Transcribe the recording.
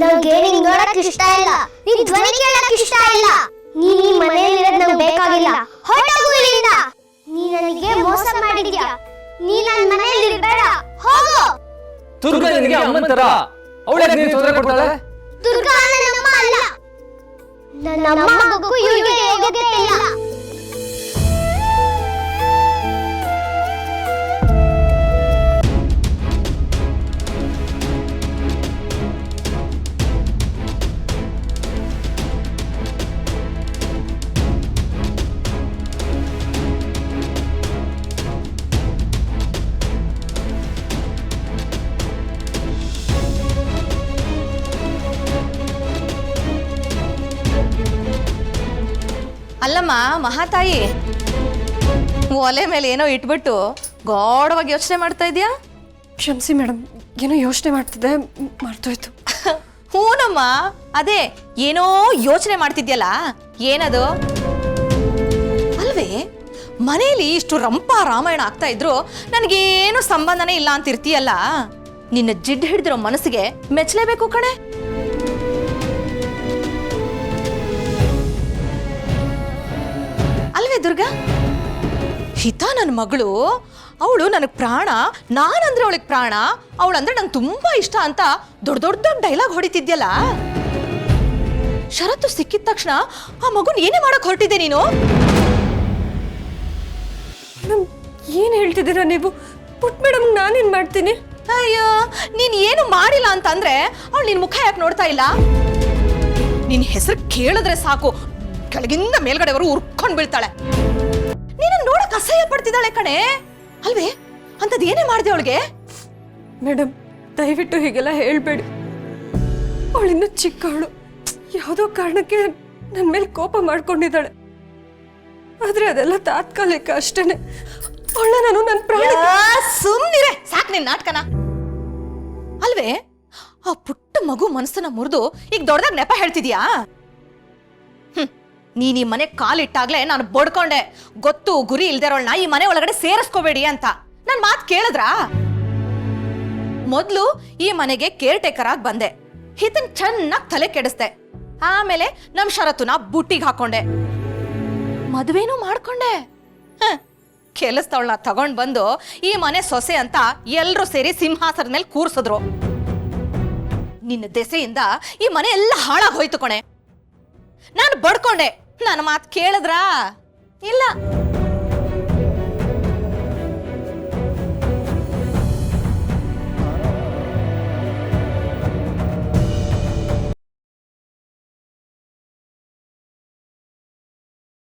ನಂಗೆ ನಿನ್ ನೋಡಕ್ ಇಷ್ಟ ಇಲ್ಲ, ನಿನ್ ಧ್ವನಿ ಕೇಳಕ್ ಇಷ್ಟ ಇಲ್ಲ. ನೀನ್ ಈ ಮನೆಯಲ್ಲಿರೋದ್ ನಂಗೆ ಬೇಕಾಗಿಲ್ಲ, ಹೊರಟೋಗು ಇಲ್ಲಿಂದ. ನೀ ನನಗೆ ಮೋಸ ಮಾಡಿದ್ಯಾ, ನೀ ನನ್ನ ಮನೆಯಲ್ಲಿ ಇರಬೇಡ, ಹೋಗು. ದುರ್ಗಾ ನಿನಗೆ ಅಮ್ಮನ ತರ, ಅವಳಿಗೆ ನೀನು ತೊಂದರೆ ಕೊಡ್ತಾಳೆ? ದುರ್ಗಾ ನನ್ನ ಅಮ್ಮ ಅಲ್ಲ, ನನ್ನ ಅಮ್ಮಗೂ ಇವಳಿಗೆ ಯೋಗ್ಯತೆ ಇಲ್ಲ. ಅಲ್ಲಮ್ಮ ಮಹಾತಾಯಿ, ಒಲೆ ಮೇಲೆ ಏನೋ ಇಟ್ಬಿಟ್ಟು ಗಾಢವಾಗಿ ಯೋಚನೆ ಮಾಡ್ತಾ ಇದೀಯಾ? ಕ್ಷಮಿಸಿ ಮೇಡಮ್, ಏನೋ ಯೋಚನೆ ಮಾಡ್ತಿದ್ದೆ, ಮರ್ತೋಯ್ತು. ಹೂನಮ್ಮ, ಅದೇ ಏನೋ ಯೋಚನೆ ಮಾಡ್ತಿದ್ಯಲ್ಲ, ಏನದು? ಅಲ್ವೇ, ಮನೇಲಿ ಇಷ್ಟು ರಂಪ ರಾಮಾಯಣ ಆಗ್ತಾ ಇದ್ರು ನನಗೇನು ಸಂಬಂಧನೇ ಇಲ್ಲ ಅಂತ ಇರ್ತೀಯಲ್ಲ. ನಿನ್ನ ಜಿಡ್ ಹಿಡಿದಿರೋ ಮನಸ್ಸಿಗೆ ಮೆಚ್ಚಲೇಬೇಕು ಕಣೆ. ಅಲ್ವೇ ದುರ್ಗಾ, ಹಿತಾ ನನ್ನ ಮಗಳು, ಅವಳು ನನಗೆ ಪ್ರಾಣ, ನಾನಂದ್ರೆ ಅವಳಿಗೆ ಪ್ರಾಣ, ಅವಳಂದ್ರೆ ನಂಗೆ ತುಂಬಾ ಇಷ್ಟ ಅಂತ ದೊಡ್ಡ ದೊಡ್ಡ ಡೈಲಾಗ್ ಹೊಡಿತಿದ್ಯಲ್ಲ. ಷರತ್ತು ಸಿಕ್ಕಿದ ತಕ್ಷಣ ಆ ಮಗುನ್ ಏನೇ ಮಾಡಕ್ ಹೊರಟಿದ್ದೆ ನೀನು? ಏನ್ ಹೇಳ್ತಿದ್ದೀರಾ ನೀವು? ಪುಟ್ ಮೇಡಮ್ ನಾನೇನ್ ಮಾಡ್ತೀನಿ? ಅಯ್ಯೋ, ನೀನ್ ಏನು ಮಾಡಿಲ್ಲ ಅಂತಂದ್ರೆ ಅವಳು ನಿನ್ ಮುಖ ಯಾಕೆ ನೋಡ್ತಾ ಇಲ್ಲ? ನಿನ್ ಹೆಸರು ಕೇಳಿದ್ರೆ ಸಾಕು ಕೆಳಗಿಂದ ಮೇಲ್ಗಡೆವರು ಉರ್ಕೊಂಡ್ ಬೀಳ್ತಾಳೆ. ನೀನು ನೋಡಕ್ ಅಸಹ್ಯ ಪಡ್ತಿದ್ದಾಳೆ ಕಣೆ. ಅಲ್ವೇ, ಅಂತದ್ ಏನೇ ಮಾಡಿದೆ ಅವಳಿಗೆ? ಮೇಡಮ್ ದಯವಿಟ್ಟು ಹೀಗೆಲ್ಲ ಹೇಳ್ಬೇಡಿ. ಅವಳಿನ್ನ ಚಿಕ್ಕವಳು, ಯಾವುದೋ ಕಾರಣಕ್ಕೆ ನನ್ನ ಮೇಲೆ ಕೋಪ ಮಾಡ್ಕೊಂಡಿದ್ದಾಳೆ. ಆದ್ರೆ ಅದೆಲ್ಲ ತಾತ್ಕಾಲಿಕ ಅಷ್ಟೇನೆ. ಅವಳ ನಾನು ನನ್ನ ಪ್ರಾಣ. ಸುಮ್ನಿರೆ, ಸಾಕ್ ನಿನ್ ನಾಟಕನ. ಅಲ್ವೇ, ಆ ಪುಟ್ಟ ಮಗು ಮನಸ್ಸನ್ನ ಮುರಿದು ಈಗ ದೊಡ್ಡದಾಗ ನೆಪ ಹೇಳ್ತಿದ್ಯಾ? ನೀನ್ ಈ ಮನೆ ಕಾಲಿಟ್ಟಾಗ್ಲೇ ನಾನು ಬಡ್ಕೊಂಡೆ, ಗೊತ್ತು ಗುರಿ ಇಲ್ದಿರೋಳ್ನ ಈ ಮನೆ ಒಳಗಡೆ ಸೇರಿಸ್ಕೋಬೇಡಿ ಅಂತ. ನನ್ ಮಾತು ಕೇಳಿದ್ರಾ? ಮೊದ್ಲು ಈ ಮನೆಗೆ ಕೇರ್ ಟೇಕರ್ ಆಗಿ ಬಂದೆ, ಹಿತನ್ ಚೆನ್ನಾಗಿ ತಲೆ ಕೆಡಿಸ್ದೆ. ಆಮೇಲೆ ನಮ್ ಷರತ್ತುನ ಬುಟ್ಟಿಗೆ ಹಾಕೊಂಡೆ, ಮದುವೆನೂ ಮಾಡ್ಕೊಂಡೆ. ಕೆಲಸದವಳನ್ನ ತಗೊಂಡ್ ಬಂದು ಈ ಮನೆ ಸೊಸೆ ಅಂತ ಎಲ್ರೂ ಸೇರಿ ಸಿಂಹಾಸನದ ಮೇಲೆ ಕೂರ್ಸಿದ್ರು. ನಿನ್ನ ದೆಸೆಯಿಂದ ಈ ಮನೆ ಎಲ್ಲ ಹಾಳಾಗಿ ಹೋಯ್ತು ಕಣೆ. ನಾನು ಬಡ್ಕೊಂಡೆ, ನನ್ನ ಮಾತು ಕೇಳಿದ್ರಾ? ಇಲ್ಲ.